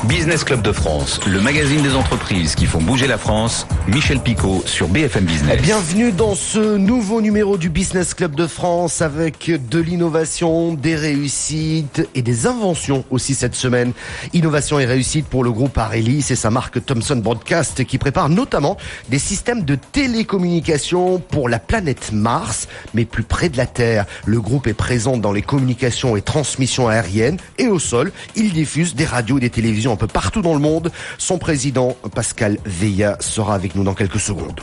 Business Club de France, le magazine des entreprises qui font bouger la France. Michel Picot sur BFM Business. Bienvenue dans ce nouveau numéro du Business Club de France avec de l'innovation, des réussites et des inventions aussi cette semaine. Innovation et réussite pour le groupe Arelis et sa marque Thomson Broadcast qui prépare notamment des systèmes de télécommunication pour la planète Mars, mais plus près de la Terre. Le groupe est présent dans les communications et transmissions aériennes et au sol. Il diffuse des radios et des télévisions un peu partout dans le monde. Son président, Pascal Veillat, sera avec nous dans quelques secondes.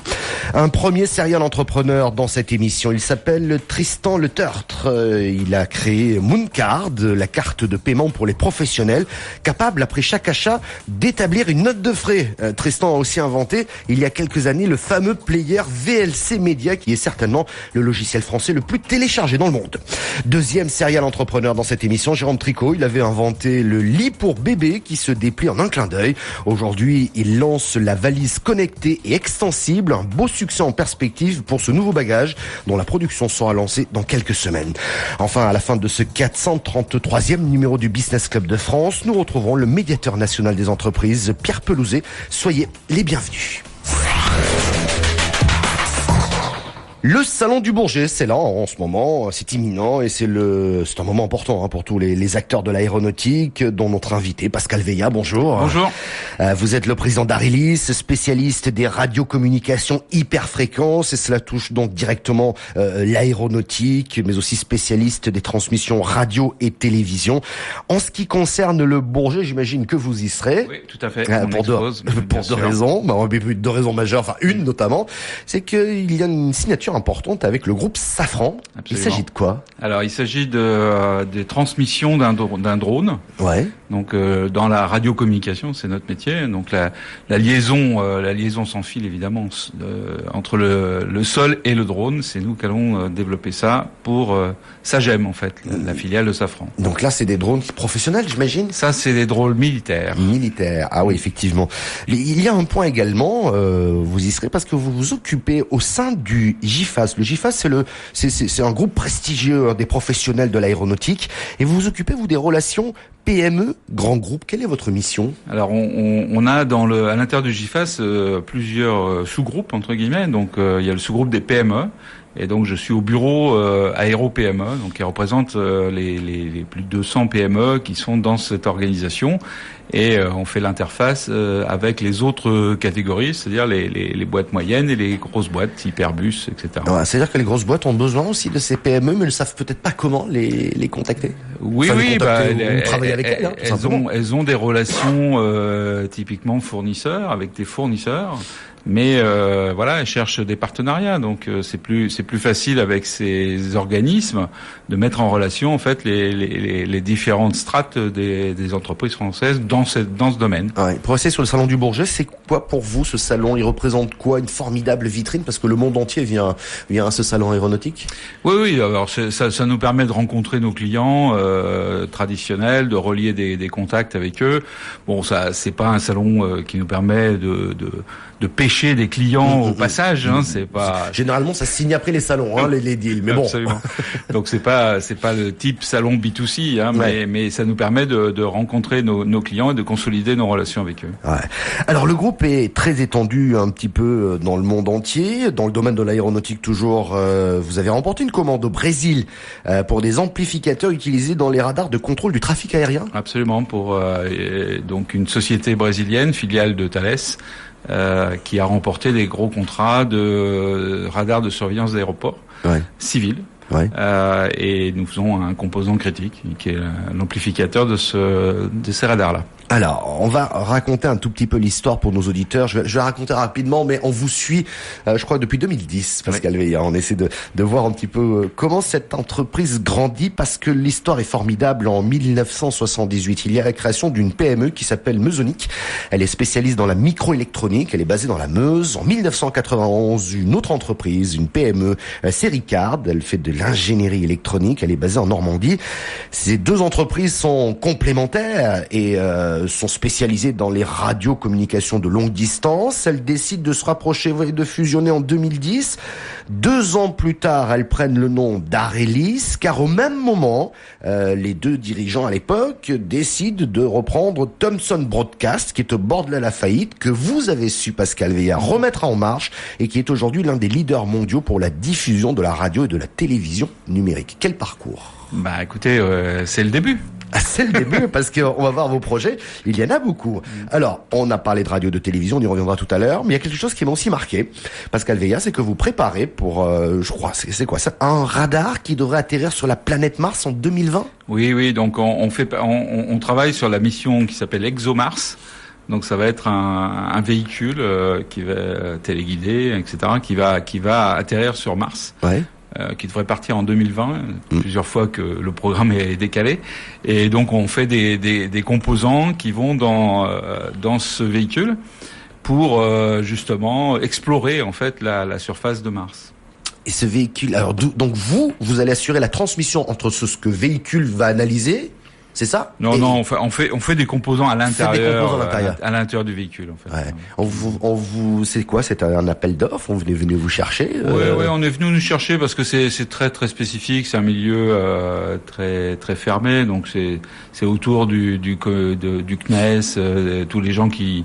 Un premier serial entrepreneur dans cette émission. Il s'appelle Tristan Le Tertre. Il a créé Mooncard, la carte de paiement pour les professionnels, capable après chaque achat d'établir une note de frais. Tristan a aussi inventé, il y a quelques années, le fameux player VLC Media, qui est certainement le logiciel français le plus téléchargé dans le monde. Deuxième serial entrepreneur dans cette émission, Jérôme Tricot. Il avait inventé le lit pour bébé qui se déplie en un clin d'œil. Aujourd'hui, il lance la valise connectée et extensible. Un beau succès en perspective pour ce nouveau bagage dont la production sera lancée dans quelques semaines. Enfin, à la fin de ce 433e numéro du Business Club de France, nous retrouverons le médiateur national des entreprises, Pierre Pelouzet. Soyez les bienvenus. Le Salon du Bourget, c'est là en ce moment, c'est imminent et c'est un moment important pour tous les acteurs de l'aéronautique, dont notre invité Pascal Veillat. Bonjour. Bonjour. Vous êtes le président d'Arelis, spécialiste des radiocommunications hyperfréquences et cela touche donc directement l'aéronautique, mais aussi spécialiste des transmissions radio et télévision. En ce qui concerne le Bourget, j'imagine que vous y serez. Oui, tout à fait. Pour deux raisons, deux raisons majeures, enfin une notamment, c'est qu'il y a une signature importante avec le groupe Safran. Absolument. Il s'agit de quoi? Alors, il s'agit des transmissions d'un drone. Ouais. Donc, dans la radiocommunication, c'est notre métier. Donc, la liaison sans fil, évidemment, entre le sol et le drone, c'est nous qui allons développer ça pour Sagem, en fait, la filiale de Safran. Donc là, c'est des drones professionnels, j'imagine? Ça, c'est des drones militaires. Militaires. Ah oui, effectivement. Il y a un point également, vous y serez parce que vous vous occupez au sein du GIFAS. Le GIFAS, c'est un groupe prestigieux des professionnels de l'aéronautique. Et vous vous occupez, vous, des relations PME, grand groupe. Quelle est votre mission? Alors, on a à l'intérieur du GIFAS plusieurs sous-groupes, entre guillemets. Donc, il y a le sous-groupe des PME. Et donc, je suis au bureau Aéro PME, donc qui représente les plus de 200 PME qui sont dans cette organisation. Et on fait l'interface avec les autres catégories, c'est-à-dire les boîtes moyennes et les grosses boîtes, Hyperbus, etc. Ouais, c'est-à-dire que les grosses boîtes ont besoin aussi de ces PME, mais ne savent peut-être pas comment les contacter. Oui, travailler avec elles. Elles ont des relations typiquement fournisseurs, avec des fournisseurs. Mais elles cherchent des partenariats, donc c'est plus facile avec ces organismes de mettre en relation en fait les différentes strates des entreprises françaises dans ce domaine. Ouais, pour rester sur le salon du Bourget, c'est quoi pour vous ce salon? Il représente quoi? Une formidable vitrine parce que le monde entier vient à ce salon aéronautique. Oui. Alors ça nous permet de rencontrer nos clients traditionnels, de relier des contacts avec eux. Bon, ça c'est pas un salon qui nous permet de pêcher des clients au passage, c'est pas. Généralement, ça se signe après les salons, les deals. Mais bon. Absolument. Donc c'est pas le type salon B2C, mais ça nous permet de rencontrer nos clients et de consolider nos relations avec eux. Ouais. Alors le groupe est très étendu un petit peu dans le monde entier, dans le domaine de l'aéronautique toujours. Vous avez remporté une commande au Brésil pour des amplificateurs utilisés dans les radars de contrôle du trafic aérien. Absolument, pour donc une société brésilienne, filiale de Thales. Qui a remporté des gros contrats de radars de surveillance d'aéroports civils. Ouais. Et nous faisons un composant critique qui est l'amplificateur de ces radars-là. Alors, on va raconter un tout petit peu l'histoire pour nos auditeurs. Je vais raconter rapidement, mais on vous suit, je crois, depuis 2010, Pascal Veillat. On essaie de voir un petit peu comment cette entreprise grandit, parce que l'histoire est formidable. En 1978, il y a la création d'une PME qui s'appelle Meusonic. Elle est spécialiste dans la microélectronique. Elle est basée dans la Meuse. En 1991, une autre entreprise, une PME, c'est Ricard. Elle fait de l'ingénierie électronique. Elle est basée en Normandie. Ces deux entreprises sont complémentaires et sont spécialisées dans les radiocommunications de longue distance. Elles décident de se rapprocher et de fusionner en 2010. 2 ans plus tard, elles prennent le nom d'Arelis, car au même moment, les 2 dirigeants à l'époque décident de reprendre Thomson Broadcast, qui est au bord de la faillite, que vous avez su, Pascal Veillard, remettre en marche et qui est aujourd'hui l'un des leaders mondiaux pour la diffusion de la radio et de la télévision numérique. Quel parcours? Bah écoutez, c'est le début. Ah, c'est le début, parce qu'on va voir vos projets. Il y en a beaucoup. Alors, on a parlé de radio, de télévision, on y reviendra tout à l'heure. Mais il y a quelque chose qui m'a aussi marqué, Pascal Veillard, c'est que vous préparez pour, je crois, c'est quoi ça, un radar qui devrait atterrir sur la planète Mars en 2020? Oui. Donc on travaille sur la mission qui s'appelle ExoMars. Donc ça va être un véhicule qui va téléguider, etc., qui va atterrir sur Mars. Ouais. Qui devrait partir en 2020, plusieurs fois que le programme est décalé. Et donc on fait des composants qui vont dans ce véhicule pour justement explorer en fait la surface de Mars. Et ce véhicule, alors donc vous allez assurer la transmission entre ce que véhicule va analyser, c'est ça? Non, on fait des composants à l'intérieur, à l'intérieur du véhicule, en fait. Ouais. C'est quoi? C'est un appel d'offres? On venez vous chercher? Ouais, on est venu nous chercher parce que c'est très très spécifique. C'est un milieu très très fermé, donc c'est autour du CNES, tous les gens qui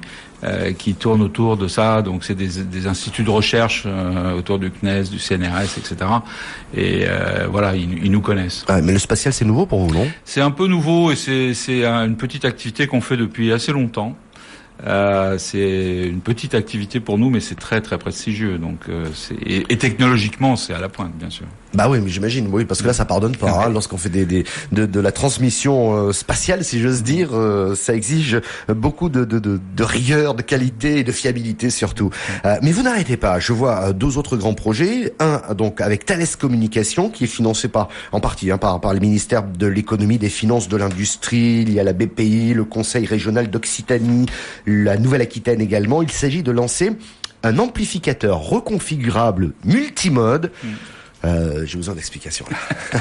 tournent autour de ça. Donc c'est des instituts de recherche autour du CNES, du CNRS, etc. Et voilà, ils nous connaissent. Ah, mais le spatial, c'est nouveau pour vous, non? C'est un peu nouveau et c'est une petite activité qu'on fait depuis assez longtemps. C'est une petite activité pour nous, mais c'est très très prestigieux. Donc et technologiquement, c'est à la pointe, bien sûr. Bah oui, mais j'imagine, oui, parce que là, ça pardonne pas. Hein, lorsqu'on fait de la transmission spatiale, si j'ose dire, ça exige beaucoup de rigueur, de qualité et de fiabilité surtout. Mais vous n'arrêtez pas. Je vois 2 autres grands projets. Un, donc, avec Thales Communications, qui est financé en partie par le ministère de l'économie, des finances, de l'industrie. Il y a la BPI, le Conseil régional d'Occitanie, la Nouvelle-Aquitaine également. Il s'agit de lancer un amplificateur reconfigurable multimode. J'ai besoin d'explications là.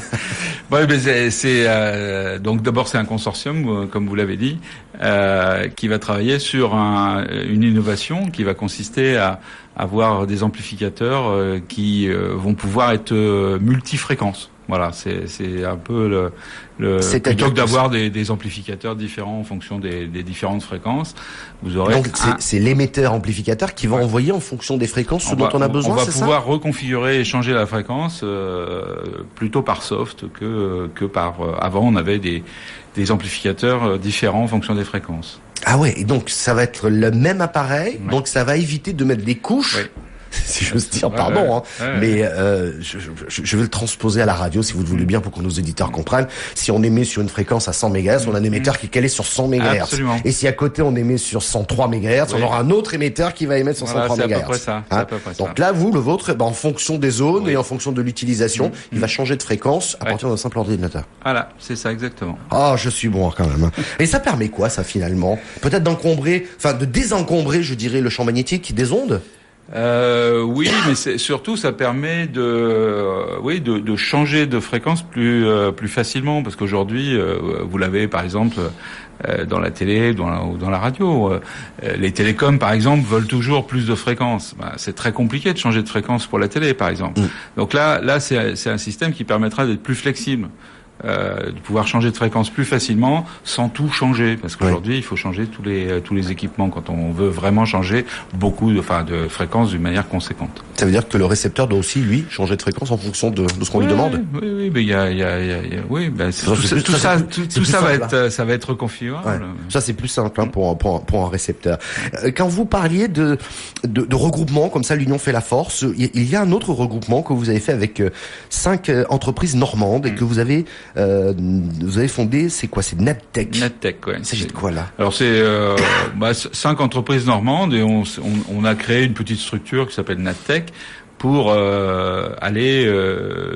Ouais, mais donc d'abord c'est un consortium, comme vous l'avez dit, qui va travailler sur une innovation qui va consister à avoir des amplificateurs qui vont pouvoir être multifréquences. Voilà, c'est un peu plutôt que d'avoir des amplificateurs différents en fonction des différentes fréquences, vous aurez donc c'est l'émetteur amplificateur qui va envoyer en fonction des fréquences ce dont on a besoin. On va pouvoir reconfigurer et changer la fréquence plutôt par soft que par avant on avait des amplificateurs différents en fonction des fréquences. Ah ouais, et donc ça va être le même appareil, donc ça va éviter de mettre des couches. Ouais. Si j'ose dire, pardon, mais je vais le transposer à la radio, si vous le voulez bien, pour que nos auditeurs comprennent. Si on émet sur une fréquence à 100 MHz, on a un émetteur qui est calé sur 100 MHz. Absolument. Et si à côté on émet sur 103 MHz, on aura un autre émetteur qui va émettre sur 103 MHz. C'est à peu près ça. Donc là, vous, le vôtre, en fonction des zones et en fonction de l'utilisation, il va changer de fréquence à partir d'un simple ordinateur. Voilà, c'est ça exactement. Ah, je suis bon quand même. Et ça permet quoi, ça, finalement? Peut-être de désencombrer, je dirais, le champ magnétique des ondes? Oui, mais surtout ça permet de changer de fréquence plus facilement, parce qu'aujourd'hui vous l'avez par exemple dans la télé ou dans la radio. Les télécoms par exemple veulent toujours plus de fréquences. C'est très compliqué de changer de fréquence pour la télé par exemple. Donc là c'est un système qui permettra d'être plus flexible. De pouvoir changer de fréquence plus facilement sans tout changer, parce qu'aujourd'hui il faut changer tous les équipements quand on veut vraiment changer beaucoup de fréquences d'une manière conséquente. Ça veut dire que le récepteur doit aussi lui changer de fréquence en fonction de ce qu'on lui demande. Oui, mais tout ça va être reconfigurable. Ouais. Ça c'est plus simple pour un récepteur. Quand vous parliez de regroupement comme ça, l'union fait la force. Il y a un autre regroupement que vous avez fait avec 5 entreprises normandes et que vous avez fondé, c'est quoi? C'est NetTech. NetTech, ouais. Il s'agit de quoi là? Alors c'est 5 entreprises normandes et on a créé une petite structure qui s'appelle NetTech pour aller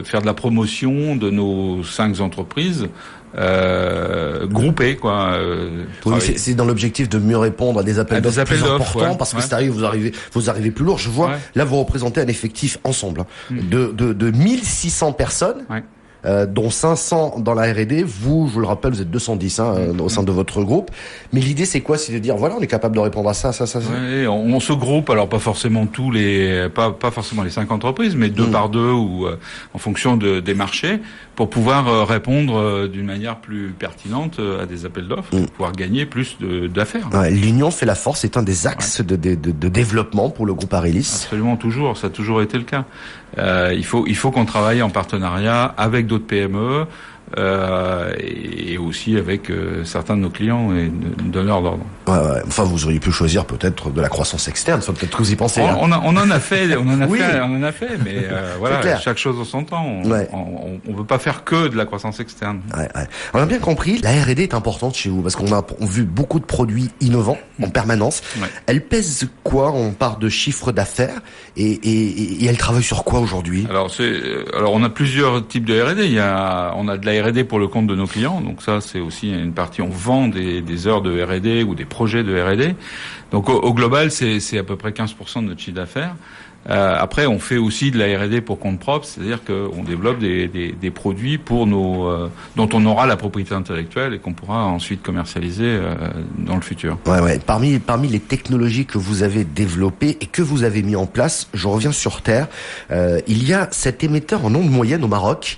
faire de la promotion de nos 5 entreprises groupées, quoi. Oui, c'est dans l'objectif de mieux répondre à des appels d'offres plus importants, parce que vous arrivez plus lourd. Je vois, là vous représentez un effectif ensemble de 1600 personnes. Ouais. dont 500 dans la R&D. Vous, je vous le rappelle, vous êtes 210 au sein de votre groupe. Mais l'idée, c'est quoi? C'est de dire, voilà, on est capable de répondre à ça. Ouais, on se groupe, alors pas forcément pas forcément les 5 entreprises, mais deux par deux ou en fonction des marchés, pour pouvoir répondre d'une manière plus pertinente à des appels d'offres, pour pouvoir gagner plus d'affaires. Ouais, l'union fait la force, c'est un des axes de développement pour le groupe Arélis. Absolument, toujours, ça a toujours été le cas. Il faut qu'on travaille en partenariat avec d'autres PME, et aussi avec certains de nos clients et donneurs d'ordre. Ouais. Enfin, vous auriez pu choisir peut-être de la croissance externe. Faut peut-être que vous y pensez. On en a fait, mais voilà, clair. Chaque chose en son temps. On veut pas faire que de la croissance externe. Ouais. On a bien compris. La R&D est importante chez vous parce qu'on a vu beaucoup de produits innovants en permanence. Ouais. Elle pèse quoi? On part de chiffre d'affaires et elle travaille sur quoi aujourd'hui? Alors on a plusieurs types de R&D. On a de la R&D pour le compte de nos clients, donc ça c'est aussi une partie, on vend des heures de R&D ou des projets de R&D. Donc au global c'est à peu près 15% de notre chiffre d'affaires. Après on fait aussi de la R&D pour compte propre, c'est-à-dire qu'on développe des produits pour dont on aura la propriété intellectuelle et qu'on pourra ensuite commercialiser dans le futur. Ouais. Parmi les technologies que vous avez développées et que vous avez mis en place, je reviens sur Terre, il y a cet émetteur en ondes moyennes au Maroc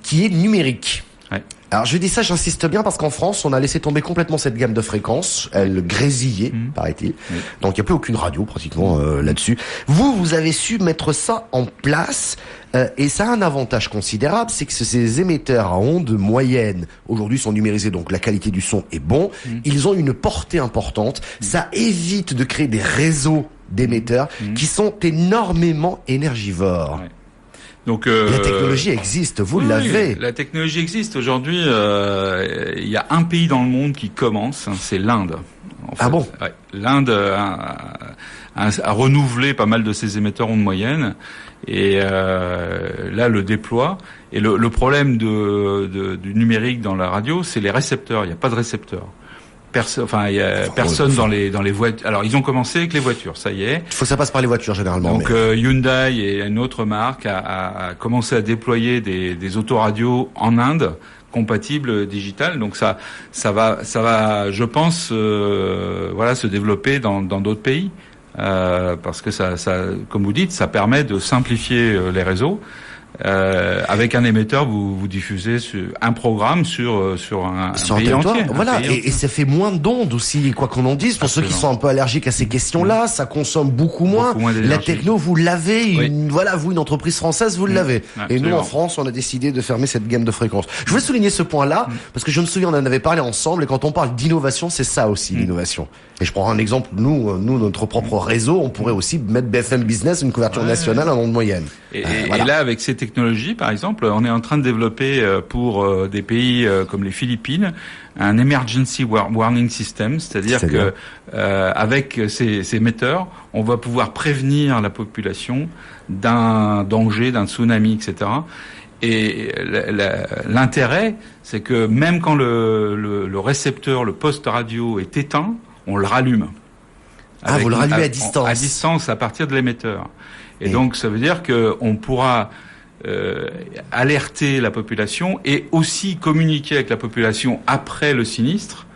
qui est numérique. Ouais. Alors je dis ça, j'insiste bien parce qu'en France, on a laissé tomber complètement cette gamme de fréquences. Elle grésillait, paraît-il. Oui. Donc il n'y a plus aucune radio pratiquement là-dessus. Vous avez su mettre ça en place et ça a un avantage considérable, c'est que ces émetteurs à ondes moyennes aujourd'hui sont numérisés, donc la qualité du son est bon. Ils ont une portée importante. Ça évite de créer des réseaux d'émetteurs qui sont énormément énergivores. Ouais. Donc, la technologie existe, vous l'avez. La technologie existe. Aujourd'hui, il y a un pays dans le monde qui commence, c'est l'Inde. En fait. Ah bon? Ouais. L'Inde a renouvelé pas mal de ses émetteurs ondes moyennes et là le déploie. Et le problème du numérique dans la radio, c'est les récepteurs. Il n'y a pas de récepteurs. Il y a personne dans les voitures. Alors ils ont commencé avec les voitures, ça y est. Il faut que ça passe par les voitures généralement. Donc Hyundai et une autre marque a commencé à déployer des autoradios en Inde compatibles digital. Donc ça va, je pense, se développer dans d'autres pays parce que ça, comme vous dites, ça permet de simplifier les réseaux. Avec un émetteur, vous diffusez un programme sur un pays entier. Voilà, et ça fait moins d'ondes aussi, quoi qu'on en dise. Pour ceux qui sont un peu allergiques à ces questions-là, ça consomme beaucoup moins la techno, vous l'avez. Vous, une entreprise française, vous l'avez. Et nous, en France, on a décidé de fermer cette gamme de fréquences. Je voulais souligner ce point-là, parce que je me souviens, on en avait parlé ensemble, et quand on parle d'innovation, c'est ça aussi, l'innovation. Et je prends un exemple, nous, notre propre réseau, on pourrait aussi mettre BFM Business, une couverture nationale en ondes moyennes. Et là, avec ces technologies, par exemple, on est en train de développer pour des pays comme les Philippines un emergency warning system, c'est-à-dire que avec ces émetteurs, on va pouvoir prévenir la population d'un danger, d'un tsunami, etc. Et l'intérêt, c'est que même quand le récepteur, le poste radio est éteint, on le rallume. Vous le rallumez à distance. À distance, à partir de l'émetteur. Et donc, ça veut dire qu'on pourra alerter la population et aussi communiquer avec la population après le sinistre,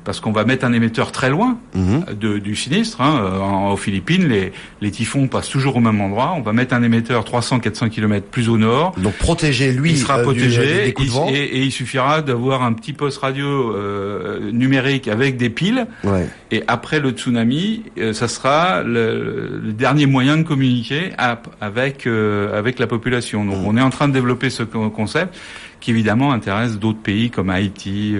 parce qu'on va mettre un émetteur très loin du sinistre. Aux Philippines, les typhons passent toujours au même endroit. On va mettre un émetteur 300-400 km plus au nord. Donc protéger, lui, il sera protégé des coups de vent. Et il suffira d'avoir un petit poste radio numérique avec des piles. Ouais. Et après le tsunami, ça sera le dernier moyen de communiquer avec la population. Donc on est en train de développer ce concept qui évidemment intéresse d'autres pays comme Haïti,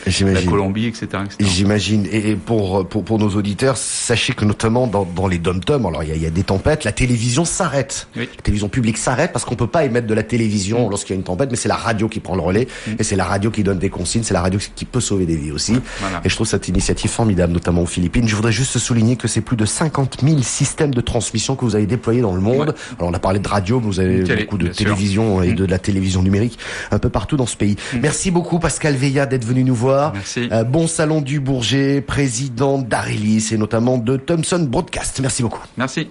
la Colombie, etc. J'imagine. Et pour nos auditeurs, sachez que notamment dans les dom-toms, alors il y a des tempêtes, la télévision s'arrête. Oui. La télévision publique s'arrête parce qu'on peut pas émettre de la télévision lorsqu'il y a une tempête, mais c'est la radio qui prend le relais et c'est la radio qui donne des consignes, c'est la radio qui peut sauver des vies aussi. Voilà. Et je trouve cette initiative formidable, notamment aux Philippines. Je voudrais juste souligner que c'est plus de 50 000 systèmes de transmission que vous avez déployés dans le monde. Ouais. Alors on a parlé de radio, mais vous avez beaucoup de télévision et de la télévision numérique un peu partout dans ce pays. Merci beaucoup Pascal Veillat d'être venu nous voir. Merci. Bon salon du Bourget, président d'Arélis et notamment de Thomson Broadcast. Merci beaucoup. Merci.